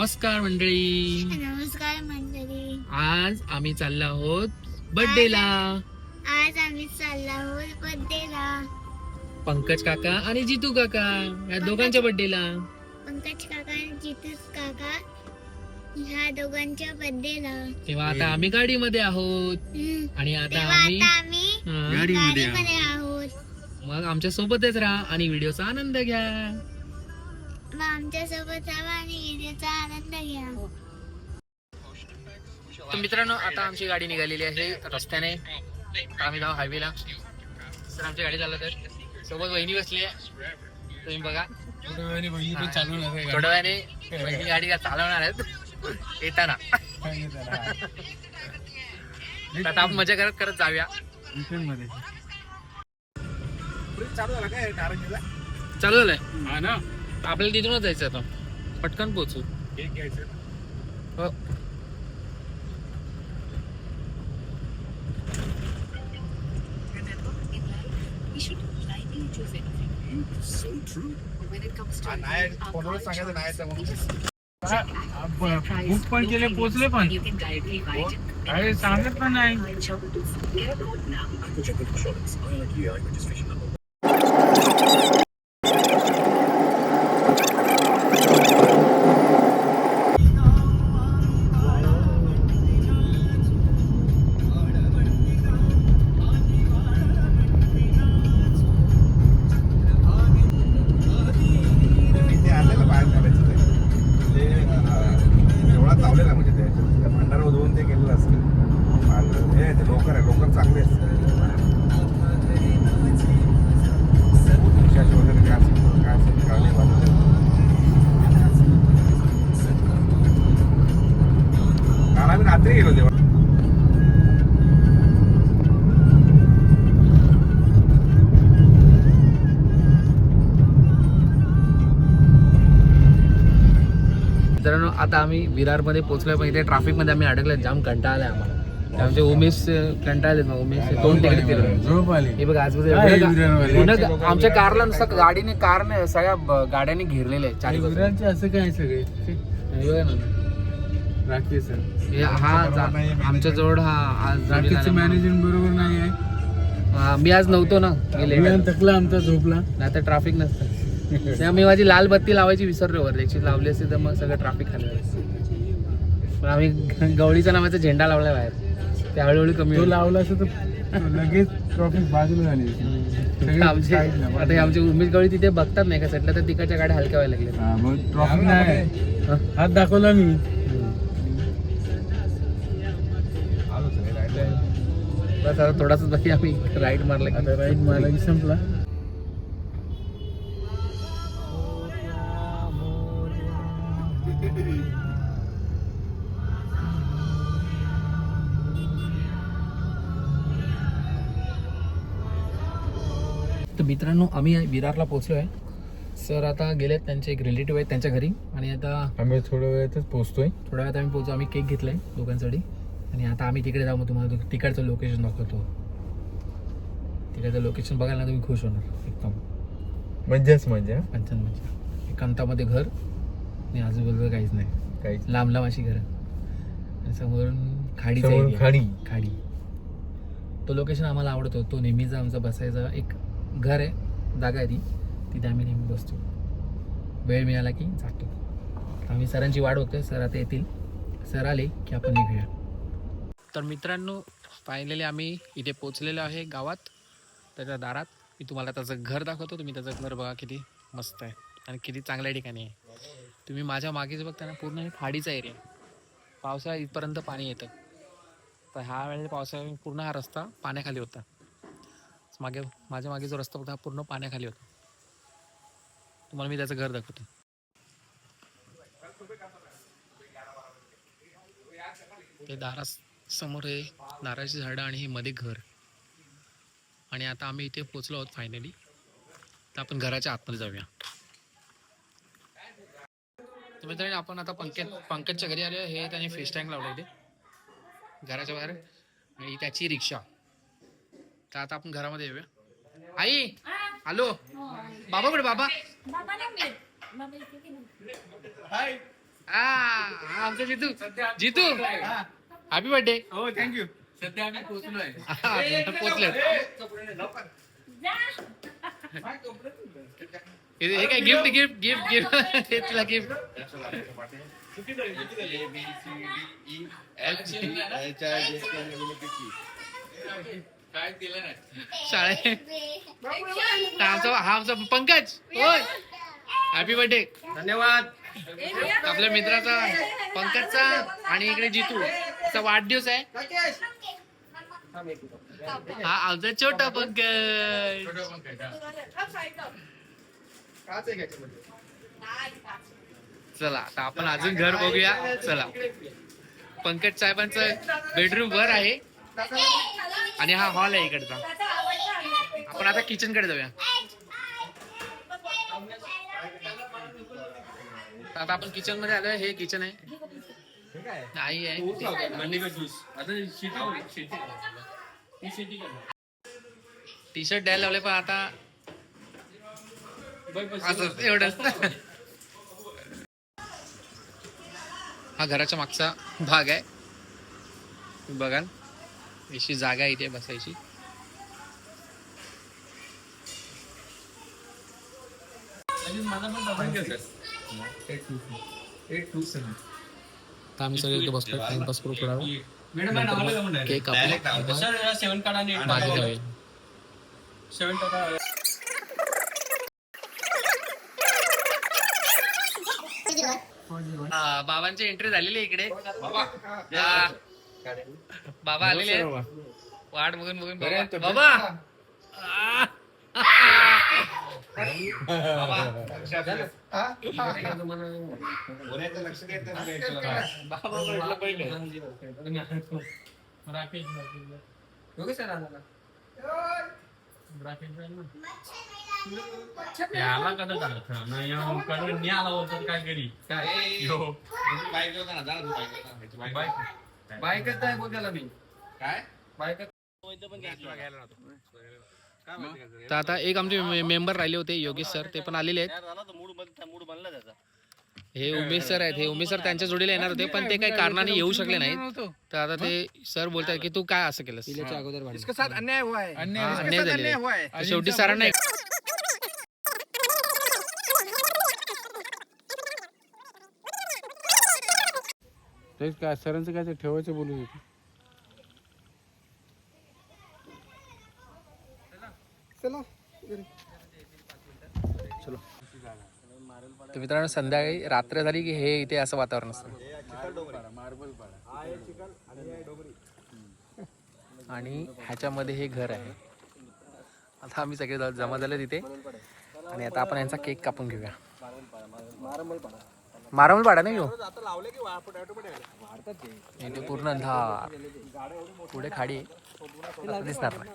नमस्कार मंडळी. नमस्कार मंडळी. आज आम्ही चाललो आहोत बर्थडेला. आज आम्ही चाललो आहोत बर्थडेला. पंकज काका आणि जितू काका या दोघांच्या बर्थडेला. पंकज काका आणि जितू काका ह्या दोघांच्या बर्थडेला. तेव्हा आता आम्ही गाडीमध्ये आहोत आणि आता आम्ही गाडीमध्ये आहोत. मग आमच्या सोबतच राहा आणि व्हिडिओचा आनंद घ्या. मग आमच्या सोबत राहा आणि व्हिडिओचा आनंद घ्या. तर मित्रांनो, आता आमची गाडी निघालेली आहे रस्त्याने. आम्ही जाऊ हायवेला. सर आमची गाडी चालत आहे. सोबत वहिनी बसली आहे, तुम्ही बघा. थोड्या वेळाने वहिनी गाडी चालवणार आहेत येताना. आता आपण मजा करत करत जाऊया. चालू झालंय ना, आपल्याला तिथूनच जायचं आता. पटकन पोहोचू. हो. बुक पण केले, पोचले पण अरे सांगत पण नाही. रात्री गेलो तेव्हा. मित्रांनो, आता आम्ही विरारमध्ये पोहोचलोय, पण इथे ट्रॅफिक मध्ये आम्ही अडकलोय. जाम कंटाळा आलाय आम्हाला. आमचे उमेश कंटाळले. मग उमेश दोन तिकडे फिरले. हे बघा आजूबाजू आमच्या कारला नुसतं गाडीने कारने सगळ्या गाड्यांनी घेरलेले आहे चारी बाजूने. असं काय सगळे राखी सर. हा आमच्या जवळ राखीचं मॅनेजमेंट बरोबर नाही आहे. मी आज नव्हतो ना, थकला आमचा, झोपला. आता ट्रॅफिक नसतं. तेव्हा मी माझी लाल बत्ती लावायची विसरलो. वर त्याची लावली असते तर मग सगळं ट्रॅफिक खाली. पण आम्ही गवळीचा नावाचा झेंडा लावलाय बाहेर. ते हळूहळू कमी लावला असं तर लगेच ट्रॅफिक बाजूला झाली. आमचे आता आमची उमेश गवळी तिथे बघतात नाही का सटलं, तर तिकडच्या गाड्या हलक्या व्हायला लागल्या. ट्रॅफिक नाही. हात दाखवला मी. बस आता थोडासा बाकी आम्ही राईड मारला. आता राईड मारला की संपला. तर मित्रांनो, आम्ही विरारला पोहोचलो आहे. सर आता गेलेत, त्यांचे एक रिलेटिव्ह आहेत त्यांच्या घरी. आणि आता आम्ही थोड्या वेळातच पोहोचतोय. थोड्या वेळात आम्ही पोहोचू. आम्ही केक घेतलाय दोघांसाठी आणि आता आम्ही तिकडे जाऊ. मग तुम्हाला तिकडचं लोकेशन दाखवतो. तिकडचं लोकेशन बघायला ना तुम्ही खुश होणार एकदम. मज्जाच मज्जा. पंचन मज्जा. एकांतामध्ये घर आणि आजूबाजूला काहीच नाही. काहीच लांब लांब अशी घरं आणि समोरून खाडी. तो लोकेशन आम्हाला आवडतो. तो नेहमीचा आमचा बसायचा एक घर आहे, जागा आहे ती. तिथे आम्ही नेहमी बसतो. वेळ मिळाला की जातो. आम्ही सरांची वाट बघतोय. सर आता येतील. सर आले की आपण निघूया. तर मित्रांनो, फायनली आम्ही इथे पोचलेलो आहे गावात, त्याच्या दारात. मी तुम्हाला त्याचं घर दाखवतो. तुम्ही त्याचं घर बघा, किती मस्त आहे आणि किती चांगल्या ठिकाणी आहे. तुम्ही माझ्या मागेच बघता ना, पूर्ण हे खाडीचा एरिया. पावसाळ्यात इथपर्यंत पाणी येतं. तर ह्या वेळेला पावसाळ्यात पूर्ण हा रस्ता पाण्याखाली होता. माझ्या मागे जो रस्ता होता हा पूर्ण पाण्याखाली होता. तुम्हाला मी त्याचं घर दाखवतो. ते दारासमोर हे नारळाची झाडं आणि हे मध्ये घर. आणि आता आम्ही इथे पोचलो आहोत फायनली. तर आपण घराच्या आतमध्ये जाऊया. तर मित्रांनो, आपण आता पंकजच्या घरी आले. हे त्याने फेस टँक लावला इथे घराच्या बाहेर आणि त्याची रिक्षा. तर आता आपण घरामध्ये येऊया. आई हॅलो, बाबा कुठे? बाबा बाबा नाही. बाबा इथे गेले. आमचा जितू जितू हॅपी बर्थडे. हो थँक्यू. सध्या आम्ही पोहोचलोय. पोचले. हे काय गिफ्ट गिफ्ट गिफ्ट गिफ्ट हे तुला गिफ्ट. काय दिलं नाही शाळेत हा आमचा पंकज. होय हॅपी बर्थडे. धन्यवाद. आपल्या मित्राचा पंकजचा आणि इकडे जितू चा वाढदिवस आहे. हा आमचा छोटा पंकज. चला आता आपण अजून घर बघूया. चला पंकज साहेबांचं बेडरूम वर आहे आणि हा हॉल आहे इकडचा. आपण आता किचन कडे जाऊया. आता आपण किचन मध्ये आलोय. हे किचन आहे. नाही आहे टी शर्ट द्यायला लावले पण आता असं एवढंच. हा घराच्या मागचा भाग आहे. बघाल अशी जागा इथे बसायची. आम्ही सगळे इथे बसतो टाइमपास करू थोडा वेळ. केक बाबांची एंट्री झालेली आहे इकडे. बाबा आलेले आहेत. वाट बघून बघून बाबा. याला कधी आला होता काय करी काय बाईकच आहे बोलायला मी काय बाईक. तर आता एक आमचे मेंबर राहिले होते योगेश सर. ते पण आलेले आहेत. हे उमेश सर आहेत. हे उमेश सर त्यांच्या जोडीला येणार होते पण ते काही कारणाने येऊ शकले नाहीत. तर आता ते सर बोलतात की तू काय असं केलंस. अन्याय झाले. शेवटी सरांना तेच काय सरांचं काय ते ठेवायचं बोलू होते. तर मित्रांनो संध्याकाळी रात्र झाली की हे इथे असं वातावरण असतं. आणि ह्याच्यामध्ये हे घर आहे. आता आम्ही सगळे जमा झाले तिथे आणि आता आपण यांचा केक कापून घेऊया. मारमल पाडा नाही घेऊ इथे पूर्ण धार पुढे खाडी दिसणार नाही.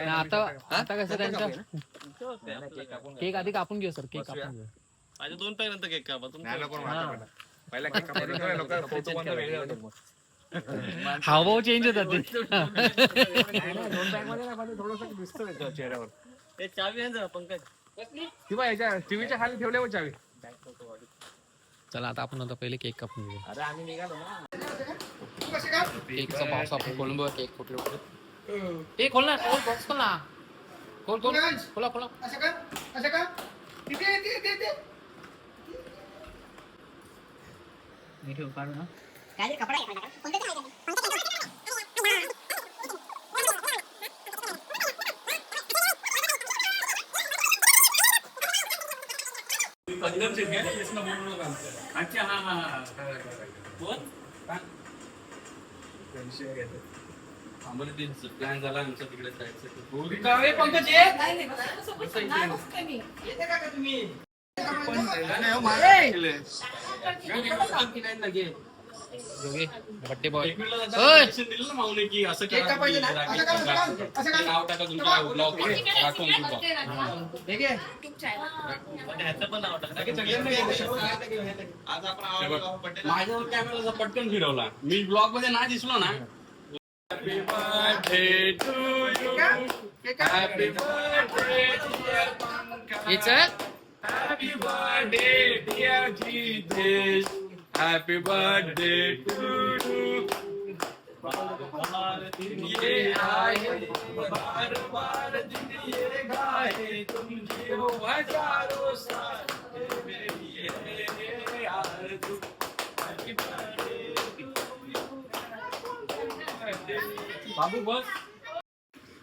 आता आता कसं त्यांचा केक आधी कापून घेऊ सर. केक कापून घेऊ. दोन पर्यंत केक कापा हावभाव चेंज होतात ते. चावी आहे पंकज टीव्हीच्या खाली ठेवल्या चावी. चला आता आपण आता पहिले केक कापून घेऊ. अरे आम्ही निघालो ना. केकचा बॉक्स आपण खोलून बघा. केक कुठे कुठे खोल ना. खोल बॉक्स खोल ना. खोल खोल खोला खोला. अच्छा हा हा प्लॅन झाला आमचा तिकडे जायचं. बड्डे बॉय दिलं ना माऊली की असं नाव टाका तुमच्या ब्लॉग ह्याचं पण नाव टाका. आज आपण माझ्या कॅमेराचा पटकन फिरवला. मी ब्लॉग मध्ये नाही दिसलो ना Happy birthday to you. Happy birthday dear Pankaj. हे चल Happy birthday dear Jitesh. Happy birthday to you. बार दिन ये आए, बार दिन ये गाए, तुम जियो हजारों साल मेरी ये आरज़ू. Happy birthday to you. बाबू बस.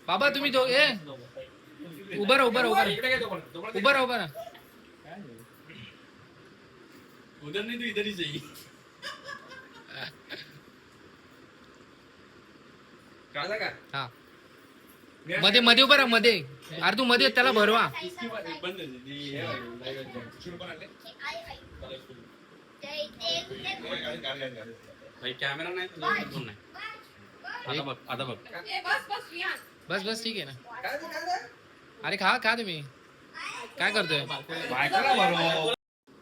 बाबा तुम्ही दो ए उभा राहा उभा राहा उभा राहा उभा राहा. उधर नहीं तो इधर ही चाहिए. काला का हा मध्ये मध्ये उभा राहा मध्ये. अरे तू मध्ये त्याला भरवा. बंद आहे ती. शुरू पण आले. भाई कॅमेरा नाही तुझा फोन नाही. आता बघ बस बस ठीक आहे ना. अरे खा खा तुम्ही काय करतोय. बायकोला बरोबर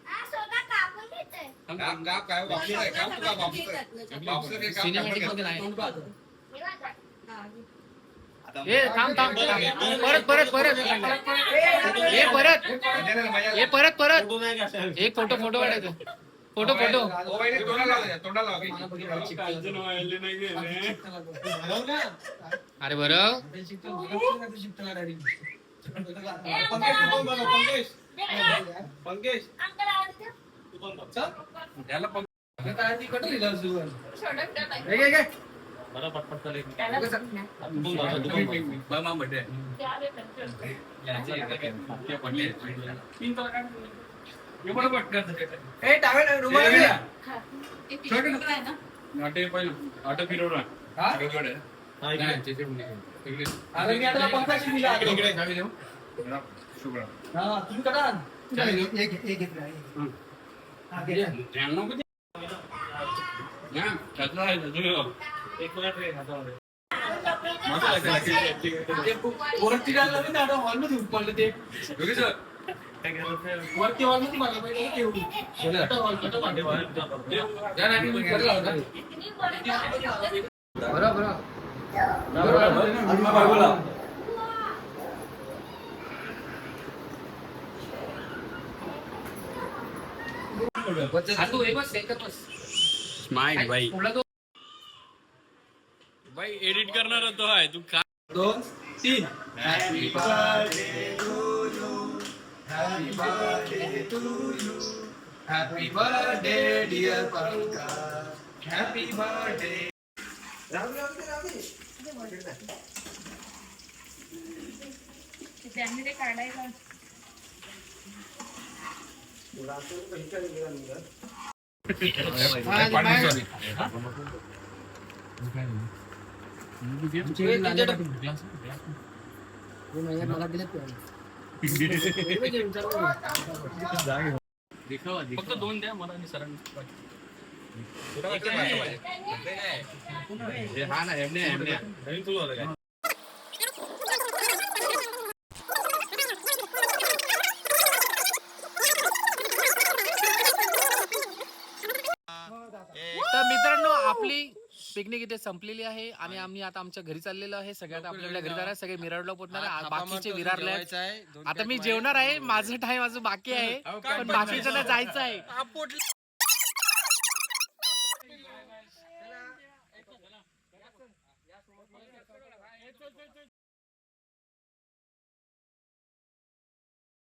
हा, स्वतः कापून घेतोय. काम काय बापूचं आहे काम तुला बापूचं आहे काम सिनेमॅटिक मध्ये नाही. हे बघा. ए थांब थांब थांब. परत परत परत ए परत ए परत परत एक फोटो फोटो काढायचं. फोटो फोटो तोंडाला अरे बरं पंकेश अंकल आवडतं? याला स्माइल भाई भाई एडिट करणार होतो आहे तू का 2 3 happy birthday to you happy birthday to you happy birthday dear Pankaj happy birthday. त्यांनी ते काढायला फक्त 2 द्या मला आणि सरांनी. हा ना एमने तर मित्रांनो आपली पिकनिक इथे संपलेली आहे आणि आम्ही आता आमच्या घरी चाललेलो आहे. सगळ्यात आपल्याला घरी जाणार, सगळे मिराडला पोहोचणार आहे. बाकीचे विरारले आहेत. आता मी जेवणार आहे. माझं टाइम अजून बाकी आहे पण बाकीच्यांना जायचं आहे.